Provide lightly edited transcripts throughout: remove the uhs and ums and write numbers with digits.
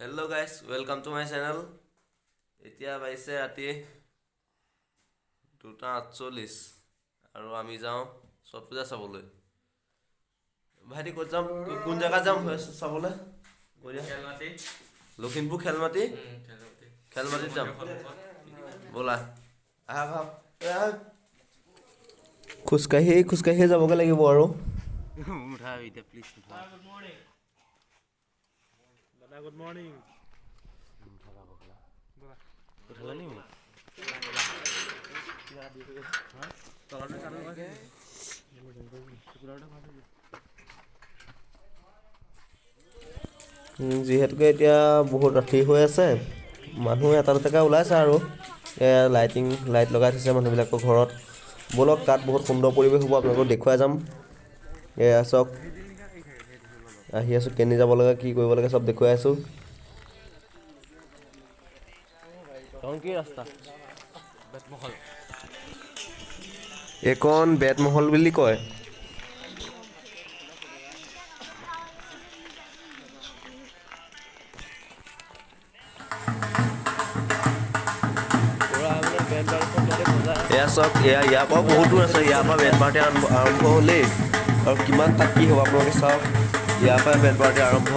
Hello guys welcome to my channel. এতিয়া পাইছে ৰাতি 2:48 আৰু আমি যাওঁ ছট পূজা চাবলৈ। ভাইটি ক'ত যাম, কোন জায়গাত যাম চাবলৈ? খেলমাটি, লখিমপুৰ খেলমাটি। খেলমাটিত যাম, ব'লা আহা। খোজকাঢ়ি যাবগৈ লাগিব আৰু। Good morning. যিহেতুকে এতিয়া বহুত ৰাতি হৈ আছে, মানুহ এটা দুটাকৈ ওলাইছে আৰু লাইট লগাই থৈছে মানুহবিলাকৰ ঘৰত। ব'লক তাত বহুত সুন্দৰ পৰিৱেশ হ'ব, আপোনালোকক দেখুৱাই যাম। এয়া চাওক, আহি আছোঁ, কেনি যাব লাগে কি কৰিব লাগে চব দেখুৱাই আছোঁ। কি ৰাস্তা? এইখন বেতমহল বুলি কয়। এয়া চাওক, ইয়াৰ পৰা বহুত দূৰ আছে, ইয়াৰ পৰা বেণ্ড পাৰ্টি আৰম্ভ হ'লেই আৰু কিমান তাক কি হ'ব আপোনালোকে চাওক। ইয়াৰ পৰা বেণ্ড পাৰ্টি আৰম্ভ।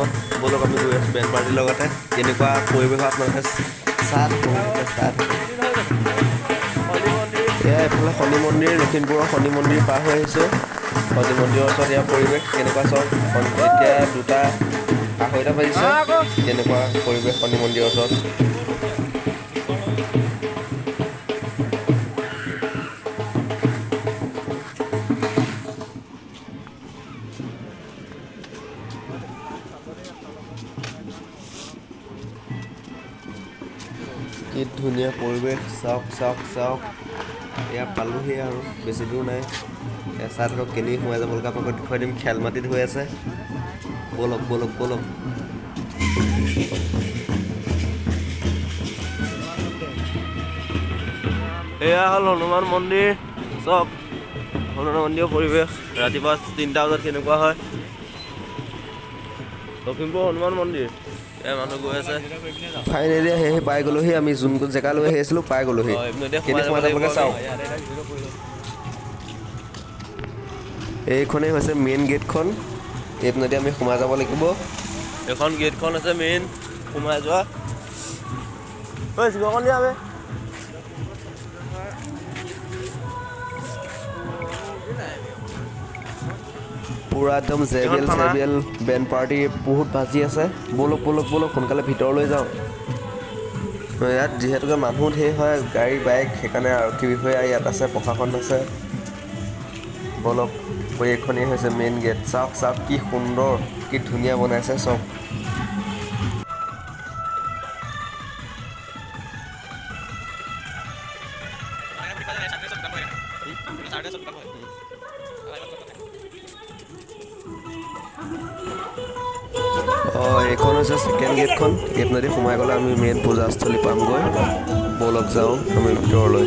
ব'লক আমি গৈ আছোঁ বেণ্ড পাৰ্টিৰ লগতে। কেনেকুৱা পৰিৱেশ আপোনালোকে চাই এয়া এইফালে শনি মন্দিৰ, লখিমপুৰৰ শনি মন্দিৰ পাৰ হৈ আহিছোঁ। শনি মন্দিৰৰ ওচৰত ইয়াৰ পৰিৱেশ কেনেকুৱা চাওক। এতিয়া 2:02 বাজিছে, কেনেকুৱা পৰিৱেশ শনি মন্দিৰৰ ওচৰত। কি ধুনীয়া পৰিৱেশ, চাওক। এয়া পালোহি আৰু বেছি দূৰ নাই। চাই থাকক, কেনি সোমাই যাব লাগে আপোনালোকক দেখুৱাই দিম। খেলমাটিত হৈ আছে, ব'লক। এয়া হ'ল হনুমান মন্দিৰ। চাওক হনুমান মন্দিৰৰ পৰিৱেশ ৰাতিপুৱা 3টা বজাত কেনেকুৱা হয়। লখিমপুৰ হনুমান মন্দিৰ। মানুহ গৈ আছে। ফাইনেলি সেই পাই গ'লোহি, আমি যোনটো জেগালৈ আহি আছিলোঁ পাই গ'লোহি। কেনি সোমাই যাব লাগে চাওক। এইখনেই হৈছে মেইন গেটখন। এইপিনেদি আমি সোমাই যাব লাগিব। এইখন গেটখন হৈছে মেইন সোমাই যোৱা। পূৰা একদম জেবেল বেণ্ড পাৰ্টি বহুত বাজি আছে। ব'লক সোনকালে ভিতৰলৈ যাওঁ। ইয়াত যিহেতুকে মানুহ ধেৰ হয়, গাড়ী বাইক, সেইকাৰণে আৰক্ষী বিষয়া ইয়াত আছে, প্ৰশাসন আছে। ব'লক, এইখনেই হৈছে মেইন গেট। চাওক কি সুন্দৰ, কি ধুনীয়া বনাইছে চব। এইখন হৈছে ছেকেণ্ড গেটখন। এইপিনেদি সোমাই গ'লে আমি মেইন পূজাস্থলী পামগৈ। ব'লক যাওঁ আমি ভিতৰলৈ।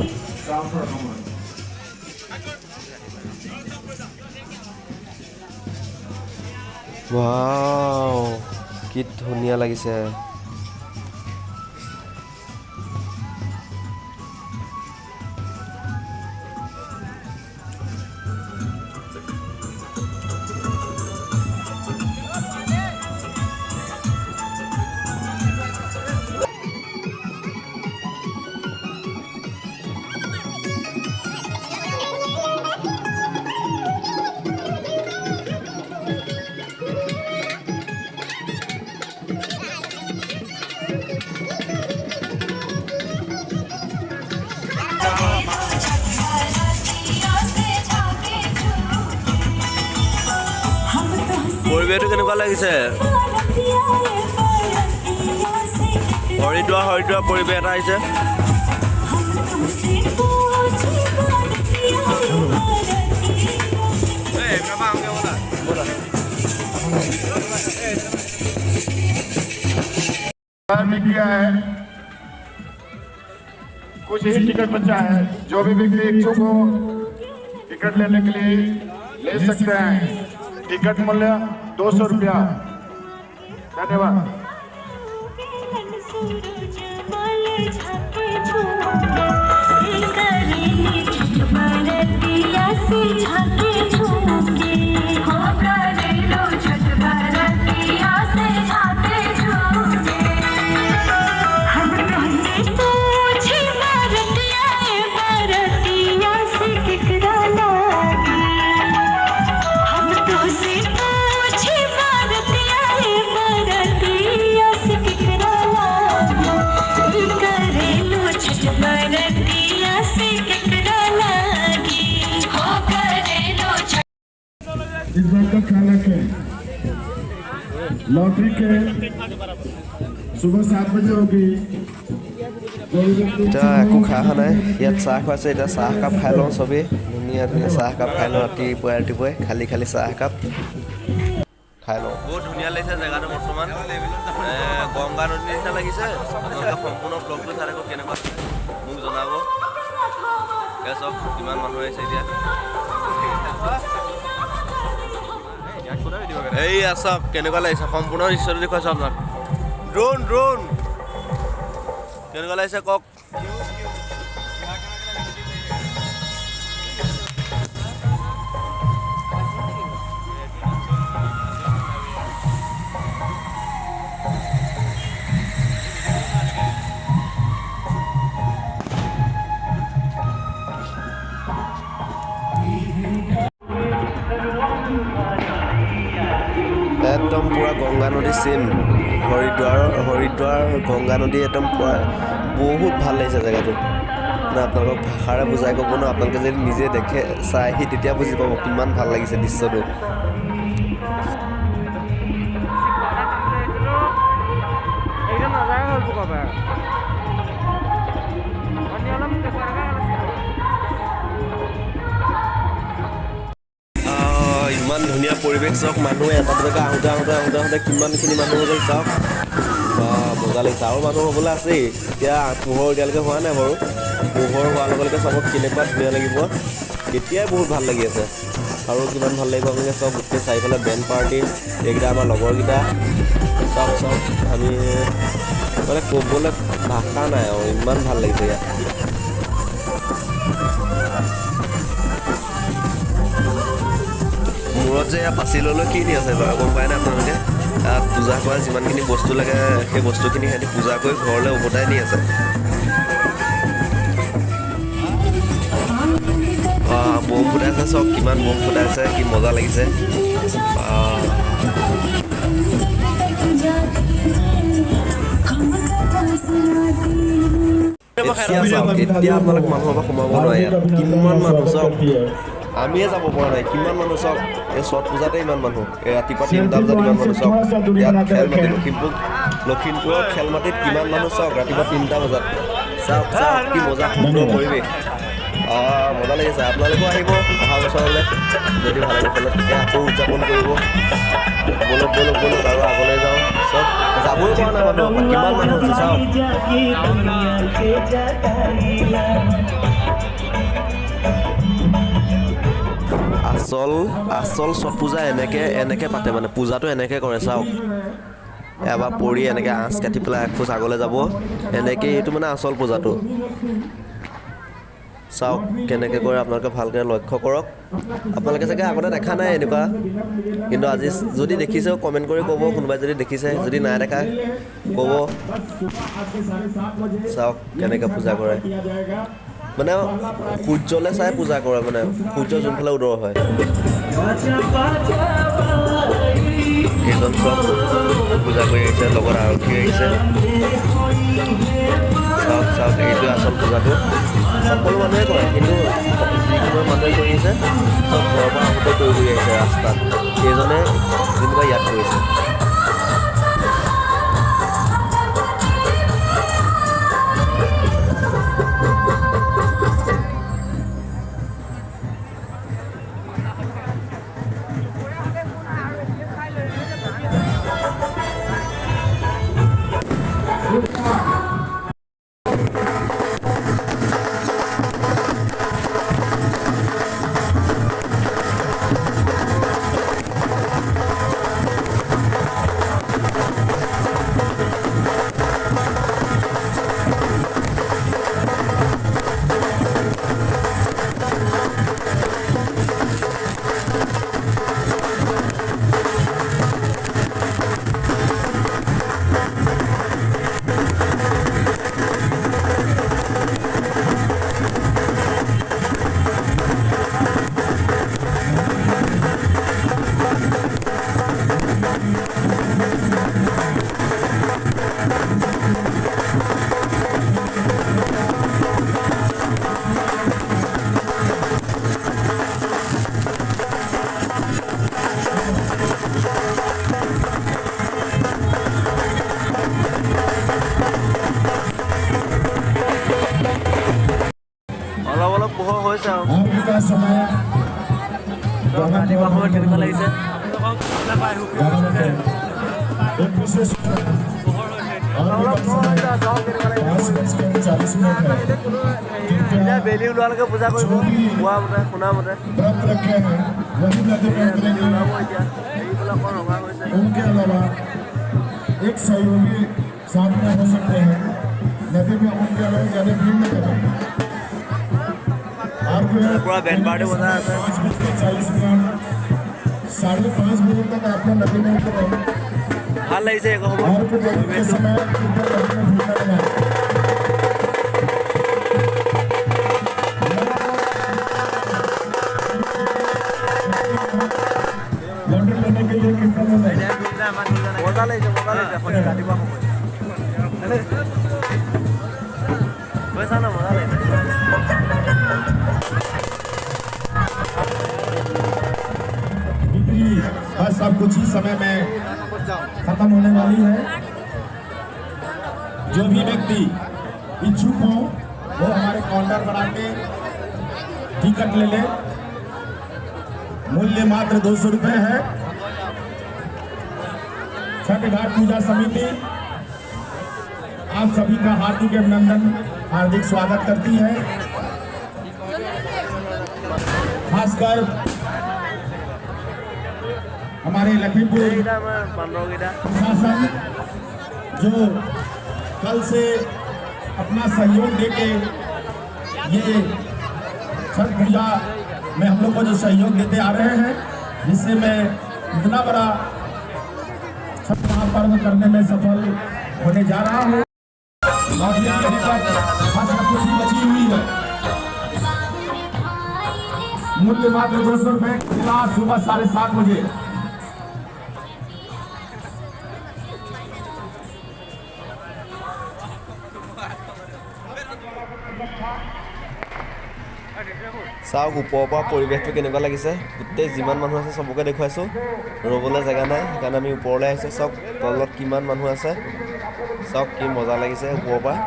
ৱাও, কি ধুনীয়া লাগিছে। পৰিৱেশটো কেনেকুৱা লাগিছে? হৰিদ্বাৰ পৰিৱেশ এটা আহিছে। किया है, कुछ ही टिकट बचा है। जो भी व्यक्ति इच्छुक हो टिकट लेने के लिए ले सकते हैं। टिकट मूल्य 200 रुपया। धन्यवाद। इस बात का ख्याल रखें लॉटरी के सुबह 7 बजे होगी এতিয়া একো খাই অহা নাই ইয়াত চাহ খুৱাইছে এতিয়া চাহ একাপ খাই লওঁ চবেই ধুনীয়া ধুনীয়া চাহ একাপ খাই লওঁ ৰাতিপুৱাই খালি খালি চাহ একাপ খাই লওঁ বহুত ধুনীয়া লাগিছে জেগাটো বৰ্তমান গংগা নদীৰ নিচিনা লাগিছে সম্পূৰ্ণ ব্লগটো চাই থাকক কেনেকুৱা মোক জনাব চব কিমান মানুহ আহিছে এতিয়া এইয়া চাওক কেনেকুৱা লাগিছে সম্পূৰ্ণ দৃশ্যটো দেখুৱাইছোঁ আপোনাক ড্ৰোন কেনেকুৱা লাগিছে কওক একদম পুৰা গংগা নদী চিন হৰিদ্বাৰ গংগা নদী একদম পুৰা বহুত ভাল লাগিছে জেগাটো মানে আপোনালোকক ভাষাৰে বুজাই ক'ব ন আপোনালোকে যদি নিজে দেখে চাইহি তেতিয়া বুজি পাব কিমান ভাল লাগিছে দৃশ্যটো ইমান ধুনীয়া পৰিৱেশ চাওক মানুহে এটা জেগা আহোঁতে কিমানখিনি মানুহ হৈ গ'ল চাওক মজা লাগিছে আৰু মানুহ হ'বলৈ আছেই এতিয়া পোহৰ এতিয়ালৈকে হোৱা নাই বাৰু পোহৰ হোৱাৰ লগে লগে চাবক কেনেকুৱা ধুনীয়া লাগিব এতিয়াই বহুত ভাল লাগি আছে আৰু কিমান ভাল লাগিব আপোনালোকে চাওক গোটেই চাৰিফালে বেণ্ড পাৰ্টি এইকেইটা আমাৰ লগৰকেইটা চাওক আমি মানে ক'বলৈ ভাষা নাই আৰু ইমান ভাল লাগিছে ইয়াত মূৰত যে পাচি ল'লৈ কি দি আছে বাৰু গম পায় নে আপোনালোকে পূজা কৰা যিমানখিনি বস্তু লাগে সেই বস্তুখিনি সিহঁতি পূজা কৰি ঘৰলৈ উভতাই নি আছে বম ফুটাইছে চব কিমান বম ফুটাইছে কি মজা লাগিছে এতিয়া আপোনালোক মানুহৰ পৰা সোমাব নোৱাৰে ইয়াত কিমান মানুহ চাওক আমিয়ে যাব পৰা নাই কিমান মানুহ চাওক এই ছট পূজাতে ইমান মানুহ এই ৰাতিপুৱা 3টা বজাত ইমান মানুহ চাওক ইয়াত খেলমাটি লখিমপুৰৰ খেলমাটিত কিমান মানুহ চাওক ৰাতিপুৱা 3টা বজাত চাওক কি মজা সুন্দৰ পৰিৱেশ মজা লাগিছে আপোনালোকেও আহিব অহা বছৰলৈ যদি ভাল লাগে তেতিয়া আকৌ উদযাপন কৰিব বলক আৰু আগলৈ যাওঁ চব যাবই পৰা নাই মানুহ কিমান মানুহ আছে চাওক আচল ছট পূজা এনেকৈ পাতে মানে পূজাটো এনেকৈ কৰে চাওক এবাৰ পৰি এনেকৈ আঁচ কাটি পেলাই এখোজ আগলৈ যাব এনেকৈ এইটো মানে আচল পূজাটো চাওক কেনেকৈ কৰে আপোনালোকে ভালকৈ লক্ষ্য কৰক আপোনালোকে চাগে আগতে দেখা নাই এনেকুৱা কিন্তু আজি যদি দেখিছেও কমেণ্ট কৰি ক'ব কোনোবাই যদি দেখিছে যদি নাই দেখা ক'ব চাওক কেনেকৈ পূজা কৰে মানে সূৰ্যলৈ চাই পূজা কৰে মানে সূৰ্য যোনফালে উদয় হয় এইজন চব পূজা কৰি আহিছে লগত আৰক্ষী আহিছে চাওক এইটোৱে আচল পূজাটো সকলো মানুহে কৰে কিন্তু যিকোনো মানুহে কৰি আহিছে চব ঘৰৰ পৰা আহোঁতে কৰি আহিছে ৰাস্তাত সেইজনে যেনিবা ইয়াত কৰিছে का समय ৰাতিপুৱা সময়ত কেনেকুৱা লাগিছে एक विशेष और भी कम समय 5:40 है এতিয়া বেলি ওলোৱালৈকে পূজা কৰিব কোৱা মতে শুনা মতে व्रत रखे हैं वही नदी में বেলি उतरेंगे। ওলাব এতিয়া এইবিলাক অকণ ৰঙা হৈছে उनके अलावा एक सहयोगी साथ में हो सकते हैं नदी में उनके अलावा ज्यादा भीड़ न करें। और जो है पूरा बैंड पार्टी बजा है। 5:40 5:30 बजे तक आपने नदी में उतरे ভাল লাগিছে এই সময়ত और फिर नदी के समय ऊपर नदी में भीड़ न लगाएं। लॉन्ड्री लेने के लिए कितना में नहीं মজা লাগিছে সন্ধিয়া ৰাতিপুৱা সময়ত গৈছা ন মজা লাগিছে बिक्री बस अब कुछ ही समय में खत्म होने वाली है। जो भी व्यक्ति इच्छुक हो वो हमारे काउंटर पर आके टिकट ले ले। मूल्य मात्र 200 रुपये है। छठ घाट पूजा समिति आप सभी का हार्दिक अभिनंदन हार्दिक स्वागत करती है। खासकर हमारे लखीमपुर এইকেইটা আমাৰ বান্দৰকেইটা प्रशासन जो कल से अपना सहयोग देके ये छठ पूजा में हम लोग को जो सहयोग देते आ रहे हैं जिससे मैं इतना बड़ा छठ महापर्व करने में सफल होने जा रहा हूँ। और ये अभी तक खासा खुशी बची हुई है। मूल्य मात्र 200 रुपये क्लास सुबह 7:30 बजे। চাওক ওপৰৰ পৰা পৰিৱেশটো কেনেকুৱা লাগিছে গোটেই যিমান মানুহ আছে চবকে দেখুৱাইছোঁ ৰ'বলৈ জেগা নাই সেইকাৰণে আমি ওপৰলৈ আহিছোঁ চাওক তলত কিমান মানুহ আছে চাওক কি মজা লাগিছে ওপৰৰ পৰা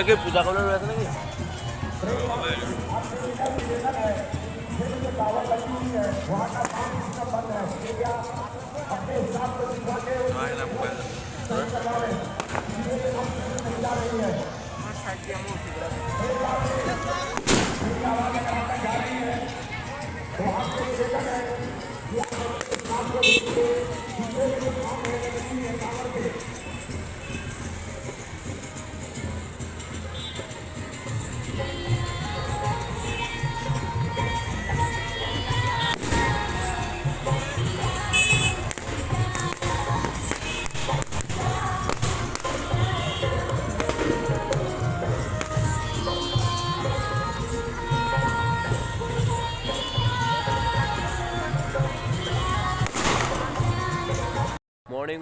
কি পূজা কৰিবলৈ ৰৈ আছে নেকি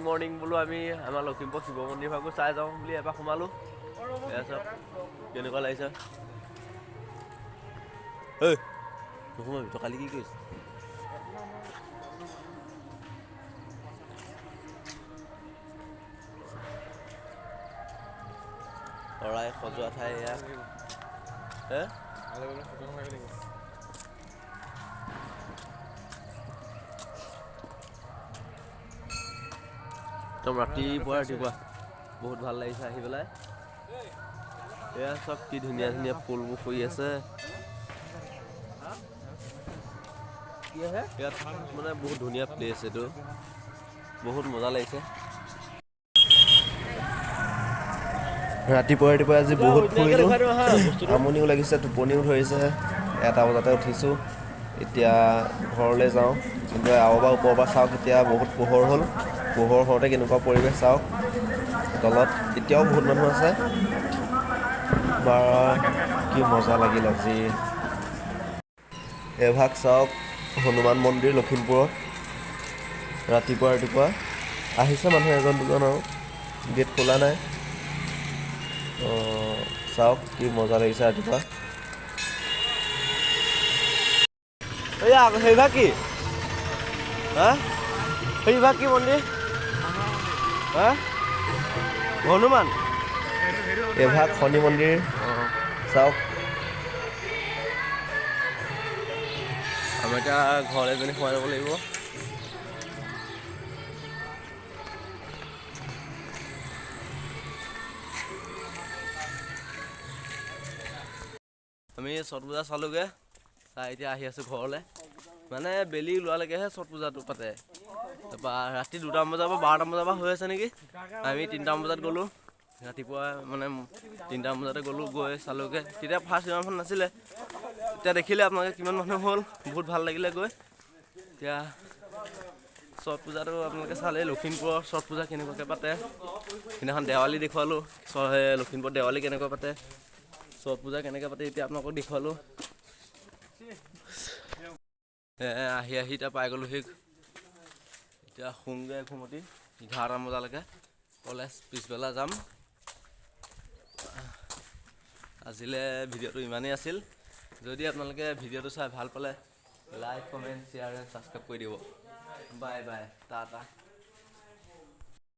মৰ্ণিং বোলো আমি আমাৰ লখিমপুৰ শিৱ মন্দিৰ ভাগো চাই যাওঁ বুলি এবাৰ সোমালোঁ এয়া চাওক কেনেকুৱা লাগিছে ঐ নোসোমাবি তই কালি কি কৰিছ শৰাই সজোৱা ঠাই এয়া হে একদম ৰাতিপুৱা বহুত ভাল লাগিছে আহি পেলাই এয়া চব কি ধুনীয়া ধুনীয়া ফুলবোৰ ফুৰি আছে ইয়াত মানে বহুত ধুনীয়া প্লেচ এইটো বহুত মজা লাগিছে ৰাতিপুৱা আজি বহুত ফুৰিলোঁ আমনিও লাগিছে টোপনিও ধৰিছে 1টা বজাতে উঠিছোঁ এতিয়া ঘৰলৈ যাওঁ কিন্তু আৰু বা ওপৰৰ পৰা চাওক এতিয়া বহুত পোহৰ হ'ল পোহৰ হওঁতে কেনেকুৱা পৰিৱেশ চাওক তলত এতিয়াও বহুত মানুহ আছে বা কি মজা লাগিল আজি এভাগ চাওক হনুমান মন্দিৰ লখিমপুৰত ৰাতিপুৱা আহিছে মানুহ এজন দুজন আৰু গেট খোলা নাই চাওক কি মজা লাগিছে ৰাতিপুৱা এয়া সেইভাগ কি হা এইভাগ কি মন্দিৰ হা হনুমান এভাগ শনি মন্দিৰ চাওক আমি এতিয়া ঘৰলৈ পিনি সোমাই যাব লাগিব আমি ছট পূজা চালোগে চাই এতিয়া আহি আছোঁ ঘৰলৈ মানে বেলি ওলোৱালৈকেহে ছট পূজাটো পাতে তাৰপৰা ৰাতি 2টামান বজাৰ পৰা 12টামান বজাৰ পৰা হৈ আছে নেকি আমি 3টামান বজাত গ'লোঁ ৰাতিপুৱা মানে 3টামান বজাতে গ'লোঁ গৈ চালোঁগৈ তেতিয়া ফাৰ্ষ্ট ইমানখন নাছিলে এতিয়া দেখিলে আপোনালোকে কিমান মানুহ হ'ল বহুত ভাল লাগিলে গৈ এতিয়া ছট পূজাটো আপোনালোকে চালে লখিমপুৰৰ ছট পূজা কেনেকুৱাকৈ পাতে সেইদিনাখন দেৱালী দেখুৱালোঁ লখিমপুৰত দেৱালী কেনেকুৱা পাতে ছট পূজা কেনেকৈ পাতে এতিয়া আপোনালোকক দেখুৱালোঁ আহি এতিয়া পাই গ'লোহি এতিয়া শুমগৈ ঘুমতি 11টামান বজালৈকে কলেজ পিছবেলা যাম আজিলৈ ভিডিঅ'টো ইমানেই আছিল যদি আপোনালোকে ভিডিঅ'টো চাই ভাল পালে like comment share and subscribe কৰি দিব বাই বাই টাটা